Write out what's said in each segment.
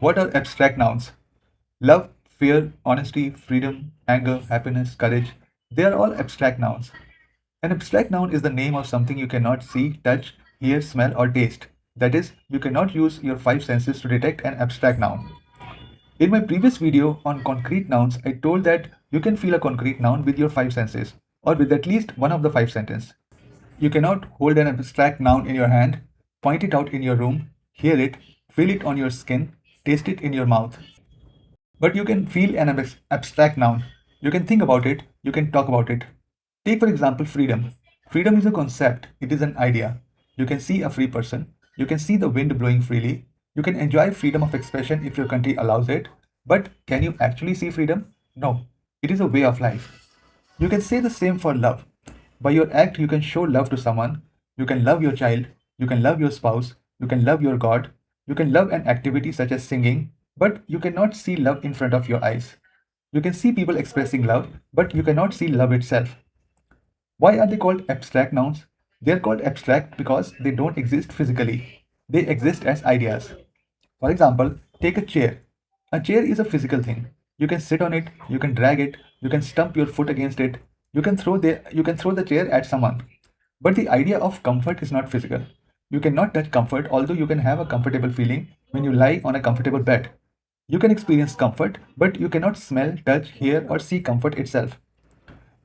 What are abstract nouns? Love, fear, honesty, freedom, anger, happiness, courage. They are all abstract nouns. An abstract noun is the name of something you cannot see, touch, hear, smell, or taste. That is, you cannot use your five senses to detect an abstract noun. In my previous video on concrete nouns, I told that you can feel a concrete noun with your five senses, or with at least one of the five senses. You cannot hold an abstract noun in your hand, point it out in your room, hear it, feel it on your skin, taste it in your mouth. But you can feel an abstract noun. You can think about it, you can talk about it. Take, for example, freedom. Freedom is a concept, it is an idea. You can see a free person, you can see the wind blowing freely, you can enjoy freedom of expression if your country allows it. But can you actually see freedom? No, it is a way of life. You can say the same for love. By your act, you can show love to someone. You can love your child. You can love your spouse. You can love your God. You can love an activity such as singing, but you cannot see love in front of your eyes. You can see people expressing love, but you cannot see love itself. Why are they called abstract nouns? They are called abstract because they don't exist physically. They exist as ideas. For example, take a chair. A chair is a physical thing. You can sit on it, you can drag it, you can stump your foot against it, you can throw the chair at someone. But the idea of comfort is not physical. You cannot touch comfort, although you can have a comfortable feeling when you lie on a comfortable bed. You can experience comfort, but you cannot smell, touch, hear, or see comfort itself.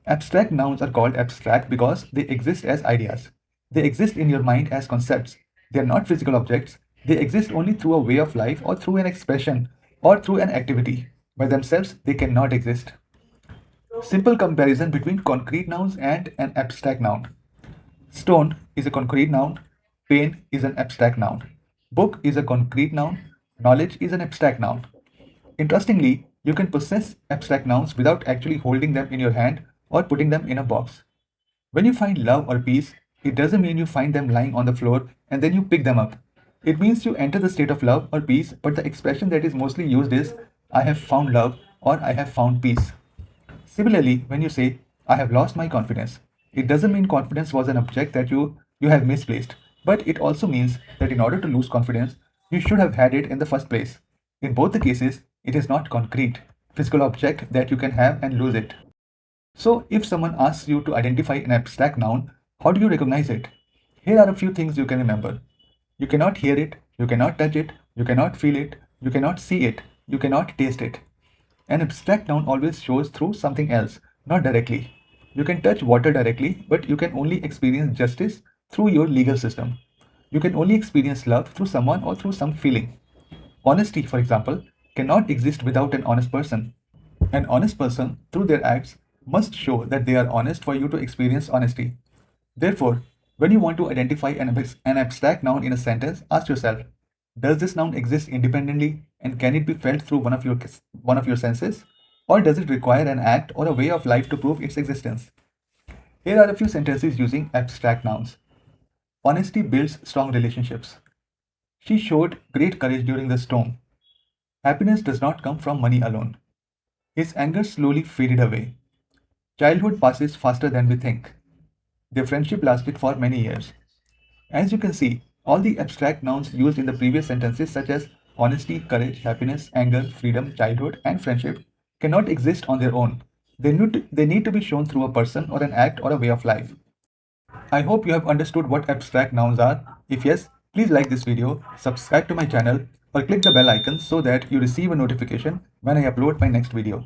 Abstract nouns are called abstract because they exist as ideas. They exist in your mind as concepts. They are not physical objects. They exist only through a way of life or through an expression or through an activity. By themselves, they cannot exist. Simple comparison between concrete nouns and an abstract noun. Stone is a concrete noun. Pain is an abstract noun. Book is a concrete noun. Knowledge is an abstract noun. Interestingly, you can possess abstract nouns without actually holding them in your hand or putting them in a box. When you find love or peace, it doesn't mean you find them lying on the floor and then you pick them up. It means you enter the state of love or peace, but the expression that is mostly used is I have found love or I have found peace. Similarly, when you say I have lost my confidence, it doesn't mean confidence was an object that you have misplaced, but it also means that in order to lose confidence, you should have had it in the first place. In both the cases, it is not concrete, physical object that you can have and lose it. So, if someone asks you to identify an abstract noun, how do you recognize it? Here are a few things you can remember. You cannot hear it, you cannot touch it, you cannot feel it, you cannot see it, you cannot taste it. An abstract noun always shows through something else, not directly. You can touch water directly, but you can only experience justice through your legal system. You can only experience love through someone or through some feeling. Honesty, for example, cannot exist without an honest person. An honest person, through their acts, must show that they are honest for you to experience honesty. Therefore, when you want to identify an abstract noun in a sentence, ask yourself, does this noun exist independently and can it be felt through one of your senses? Or does it require an act or a way of life to prove its existence? Here are a few sentences using abstract nouns. Honesty builds strong relationships. She showed great courage during the storm. Happiness does not come from money alone. His anger slowly faded away. Childhood passes faster than we think. Their friendship lasted for many years. As you can see, all the abstract nouns used in the previous sentences, such as honesty, courage, happiness, anger, freedom, childhood, and friendship, cannot exist on their own. They need to be shown through a person or an act or a way of life. I hope you have understood what abstract nouns are. If yes, please like this video, subscribe to my channel, or click the bell icon so that you receive a notification when I upload my next video.